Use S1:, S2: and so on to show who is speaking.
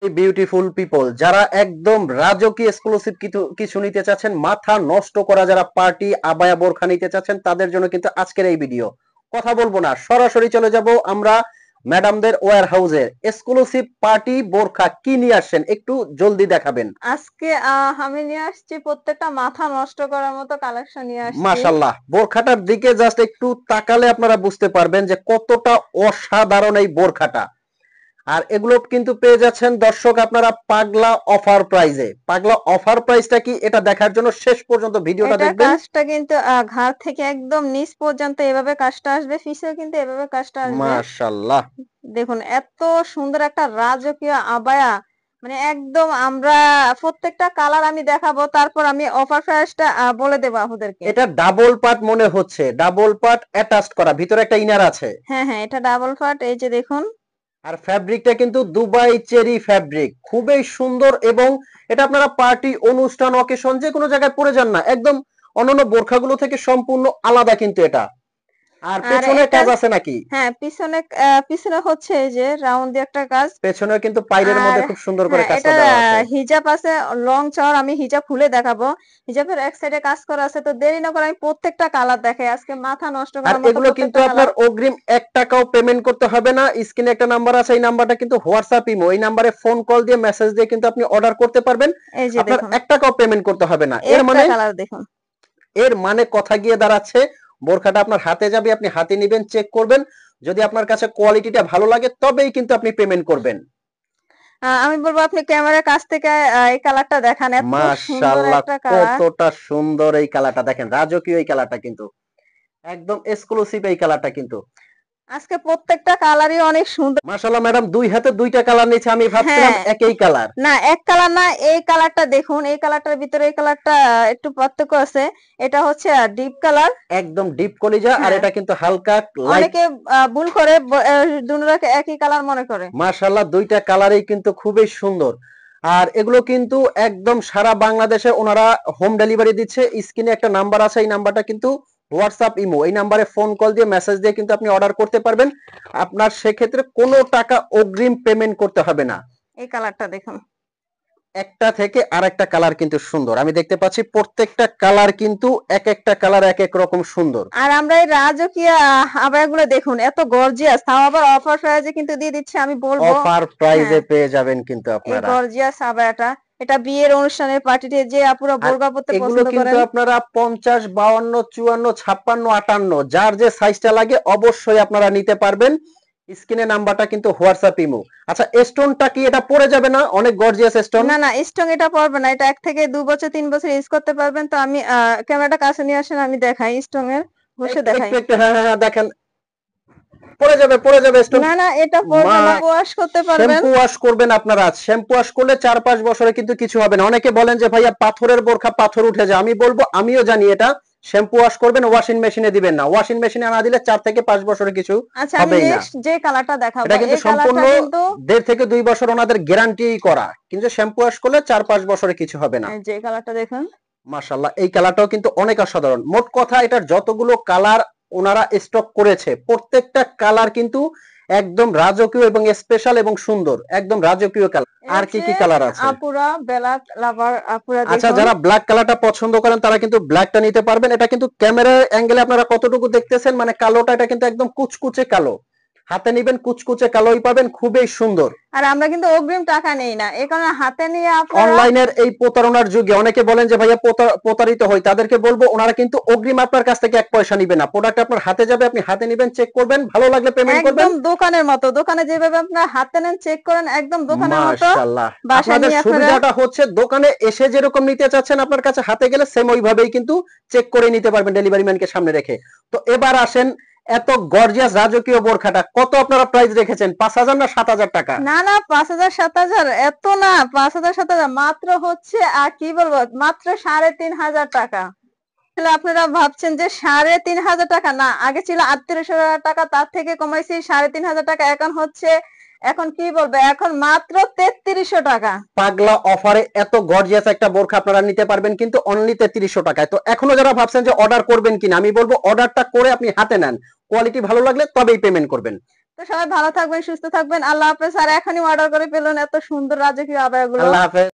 S1: Beautiful people, যারা একদম রাজকীয় এক্সক্লুসিভ কিছু কিছু নিতে চাচ্ছেন, মাথা নষ্ট করা যারা পার্টি আবায়া বোরখা নিতে চাচ্ছেন, তাদের জন্য কিন্তু আজকের এই ভিডিও। কথা বলবো না, সরাসরি চলে যাব আমরা ম্যাডামদের ওয়্যার হাউসের এক্সক্লুসিভ পার্টি বোরখা কি নিয়ে আসছেন, একটু জলদি দেখাবেন।
S2: আজকে আমি নিয়ে আসছি প্রত্যেকটা মাথা নষ্ট করার মতো কালেকশন নিয়ে আসছি।
S1: মাশাআল্লাহ, বোরখাটার দিকে জাস্ট একটু তাকালে আপনারা বুঝতে পারবেন যে কতটা অসাধারণ এই বোরখাটা। আর এগুলো কিন্তু পেয়ে যাচ্ছেন দর্শক আপনারা পাগলা অফার প্রাইজে। পাগলা অফার প্রাইসটা কি এটা দেখার জন্য শেষ পর্যন্ত ভিডিওটা
S2: এটা
S1: দেখবেন।
S2: কাজটা কিন্তু ঘাড় থেকে একদম নিচ পর্যন্ত এভাবে কাজটা আসবে, পিছেও কিন্তু এভাবে কাজটা আসবে।
S1: মাশাআল্লাহ,
S2: দেখুন এত সুন্দর একটা রাজকীয় আবায়া, মানে একদম আমরা প্রত্যেকটা কালার আমি দেখাবো, তারপর আমি অফার প্রাইসটা বলে দেবো আপনাদেরকে।
S1: এটা ডাবল পার্ট মনে হচ্ছে, ডাবল পার্ট অ্যাটাচড করা, ভিতরে একটা ইনার আছে।
S2: হ্যাঁ হ্যাঁ, এটা ডাবল পার্ট, এই যে দেখুন।
S1: আর ফ্যাব্রিকটা কিন্তু দুবাই চেরি ফ্যাব্রিক, খুবই সুন্দর। এবং এটা আপনারা পার্টি, অনুষ্ঠান, অকেশন যে কোনো জায়গায় পরে যান না, একদম অন্যান্য বোরখাগুলো থেকে সম্পূর্ণ আলাদা কিন্তু এটা। আর
S2: আর
S1: পেছনে
S2: এটা
S1: কাজ আছে নাকি?
S2: হ্যাঁ, পিছনে পিছনে হচ্ছে এই যে রাউন্ড দিয়ে একটা কাজ।
S1: পেছনে কিন্তু পাইরের
S2: আর
S1: মধ্যে খুব সুন্দর করে
S2: হ্যাঁ,
S1: কাজটা
S2: এটার
S1: দেওয়া আছে।
S2: হিজাব আছে লং চওড়া, আমি হিজাব খুলে দেখাবো। হিজাবের এক সাইডে কাজ করা আছে, তো দেরি না করে আমি প্রত্যেকটা কালার দেখাই, আজকে মাথা নষ্ট
S1: আর
S2: করার মতো
S1: এগুলো কিন্তু
S2: প্রত্যেকটা
S1: আপনার
S2: কালার।
S1: অগ্রিম 1 টাকাও পেমেন্ট করতে হবে না। স্ক্রিনে একটা নাম্বার আছে, এই নাম্বারটা কিন্তু হোয়াটসঅ্যাপ ইমো, এই নাম্বারে ফোন কল দিয়ে মেসেজ দিয়ে কিন্তু আপনি অর্ডার করতে পারবেন।
S2: এই যে
S1: আপনার
S2: দেখুন,
S1: 1 টাকাও পেমেন্ট করতে হবে না।
S2: একটা কালার দেখুন।
S1: এর মানে কথা গিয়ে দাঁড়াচ্ছে বোরখাটা আপনার হাতে যাবে, আপনি হাতে নিবেন, চেক করবেন, যদি আপনার কাছে কোয়ালিটিটা ভালো লাগে তবেই কিন্তু আপনি পেমেন্ট করবেন।
S2: আমি বলবো আপনি ক্যামেরার কাছ থেকে এই কালারটা দেখান, এত সুন্দর
S1: মাশাআল্লাহ,
S2: একটা কালার।
S1: কতটা সুন্দর এই কালারটা দেখেন, রাজকীয় এই কালারটা কিন্তু একদম এক্সক্লুসিভ এই কালারটা কিন্তু।
S2: আজকে প্রত্যেকটা কালারই অনেক সুন্দর।
S1: মাশাআল্লাহ ম্যাডাম, দুই হাতে দুইটা কালার নিচ্ছে, আমি ভাবছিলাম
S2: হ্যাঁ,
S1: একই কালার।
S2: না এক কালার না, এই কালারটা দেখুন, এই কালারটার ভিতরে এই কালারটা একটু পার্থক্য আছে। এটা হচ্ছে ডিপ কালার।
S1: একদম ডিপ কলিজা, আর
S2: হ্যাঁ,
S1: এটা কিন্তু হালকা লাইট।
S2: অনেকে ভুল করে দুটোটাকে একই কালার মনে করে।
S1: মাশাআল্লাহ, দুইটা কালারই কিন্তু খুবই সুন্দর। আর এগুলো কিন্তু একদম সারা বাংলাদেশে ওনারা হোম ডেলিভারি দিচ্ছে। স্ক্রিনে একটা নাম্বার আছে, এই নাম্বারটা কিন্তু হোয়াটসঅ্যাপ ইমো, এই নাম্বারে ফোন কল দিয়ে মেসেজ দিয়ে কিন্তু আপনি অর্ডার করতে পারবেন। আপনার সেক্ষেত্রে কোনো টাকা অগ্রিম পেমেন্ট করতে হবে না।
S2: এই কালারটা দেখুন।
S1: একটা থেকে আরেকটা কালার কিন্তু সুন্দর, আমি দেখতে পাচ্ছি প্রত্যেকটা কালার কিন্তু এক একটা কালার এক এক রকম সুন্দর।
S2: আর আমরা এই রাজকীয় আবায়াগুলো দেখুন, এত গর্জিয়াস, তাও আবার অফার প্রাইজে কিন্তু দিয়ে দিচ্ছে, আমি বলবো।
S1: অফার
S2: হ্যাঁ,
S1: প্রাইজে পেয়ে যাবেন কিন্তু
S2: এই
S1: আপনারা।
S2: গর্জিয়াস আবায়াটা, এটা বিয়ের অনুষ্ঠানের পার্টিতে যে আপুরা
S1: আর
S2: বোরকা পরতে
S1: এগুলো
S2: পছন্দ
S1: কিন্তু
S2: করেন।
S1: আপনারা 50, 52, 54, 56, 58 যার যে সাইজটা লাগে অবশ্যই আপনারা নিতে পারবেন। স্ক্রিনে নাম্বারটা কিন্তু হোয়াটসঅ্যাপ ইমো। আচ্ছা, স্টোনটা কি এটা পড়ে যাবে না? অনেক গর্জিয়াস স্টোন।
S2: না না, স্ট্রং এটা পড়বে না, এটা 1 থেকে 2 বছর 3 বছর ইউজ করতে পারবেন। তো আমি ক্যামেরাটা কাছে নিয়ে আসেন, আমি দেখাই স্ট্রং এর, বসে
S1: একটু
S2: দেখাই।
S1: একটু একটু, হ্যাঁ হ্যাঁ হ্যাঁ, দেখেন পড়ে যাবে, পড়ে যাবে স্টোন।
S2: না না, এটা পড়বে
S1: মা,
S2: না, ওয়াশ করতে পারবেন।
S1: শ্যাম্পু ওয়াশ করবেন আপনারা, শ্যাম্পু ওয়াশ করলে 4-5 বছরে কিন্তু কিছু হবে না। অনেকে বলেন যে ভাইয়া পাথরের বোরখা পাথর উঠে যায়, আমি বলবো আমিও জানি এটা। শ্যাম্পু ওয়াশ করবেন, ওয়াশিং মেশিনে দিবেন না। ওয়াশিং মেশিনে না দিলে 4 থেকে 5 বছরে কিছু
S2: আচ্ছা, আমি
S1: হবেই না।
S2: নেক্সট যে কালারটা দেখাবো,
S1: এটা কিন্তু
S2: এই
S1: সম্পূর্ণ
S2: কালারটা কিন্তু
S1: 1.5 থেকে 2 বছর ওনাদের গ্যারান্টি করা, কিন্তু শ্যাম্পু ওয়াশ করলে 4-5 বছরে কিছু হবে না।
S2: এই যে কালারটা দেখুন।
S1: মাশাআল্লাহ, এই কালারটাও কিন্তু অনেক অসাধারণ। মোট কথা এটার যতগুলো কালার ওনারা স্টক করেছে, প্রত্যেকটা কালার কিন্তু একদম রাজকীয় এবং স্পেশাল এবং সুন্দর, একদম রাজকীয় কালার।
S2: এই
S1: আর কি
S2: যে
S1: কি কালার আছে?
S2: আপুরা ব্ল্যাক লাভার আপুরা
S1: আচ্ছা,
S2: দেখুন।
S1: যারা ব্ল্যাক কালারটা পছন্দ করেন তারা কিন্তু ব্ল্যাকটা নিতে পারবেন। এটা কিন্তু ক্যামেরার অ্যাঙ্গেলে আপনারা কতটুকু দেখতেছেন, মানে কালোটা, এটা কিন্তু একদম কুচকুচে কালো। হাতে নিবেন কুচকুচে কালোই পাবেন, খুবই সুন্দর।
S2: আর আমরা কিন্তু অগ্রিম টাকা নেই না, এই কারণে হাতে নিয়ে আপনারা।
S1: অনলাইনের এই প্রতারণার যুগে অনেকে বলেন যে ভাইয়া প্রতারিত হয়, তাদেরকে বলবো ওনারা কিন্তু অগ্রিম আপনার কাছ থেকে 1 পয়সা নিবে না। প্রোডাক্ট আপনার হাতে যাবে, আপনি হাতে নিবেন, চেক করবেন, ভালো লাগলে পেমেন্ট করবেন।
S2: একদম দোকানের মতো, দোকানে যেভাবে আপনার হাতে নেন চেক করেন, একদম দোকানের মতো
S1: মাশাআল্লাহ,
S2: বাসায়
S1: আপনাদের
S2: নিয়ে আপনারা।
S1: সুবিধাটা হচ্ছে দোকানে এসে যেরকম নিতে চাচ্ছেন আপনার কাছে হাতে গেলে সেম ওইভাবেই কিন্তু চেক করে নিতে পারবেন ডেলিভারি ম্যানকে সামনে রেখে। তো এবার আসেন, এত গর্জিয়াস রাজকীয় বোরখাটা কত আপনারা প্রাইস রেখেছেন? 5,000 না 7,000 টাকা?
S2: না না, 5,000 7,000 এত না, 5,000 7,000 মাত্র হচ্ছে, আর কি বলবো, মাত্র 3,500 টাকা। আসলে আপনারা ভাবছেন যে 3,500 টাকা, না আগে ছিল 38,000 টাকা, তার থেকে কমাইছি 3,500 টাকা, এখন হচ্ছে, এখন কি বলবো, এখন মাত্র 3,300 টাকা।
S1: পাগলা অফারে এত গর্জিয়াস একটা বোরখা আপনারা নিতে পারবেন কিন্তু অনলি 3,300 টাকায়। তো এখনো যারা ভাবছেন যে অর্ডার করবেন কিনা, আমি বলবো অর্ডারটা করে আপনি হাতে নেন, কোয়ালিটি ভালো লাগলে তবেই পেমেন্ট করবেন।
S2: তো সবাই ভালো থাকবেন, সুস্থ থাকবেন, আল্লাহ হাফেজ। আর এখনই অর্ডার করে ফেলুন এত সুন্দর রাজকীয় আবায়াগুলো।
S1: আল্লাহ হাফেজ।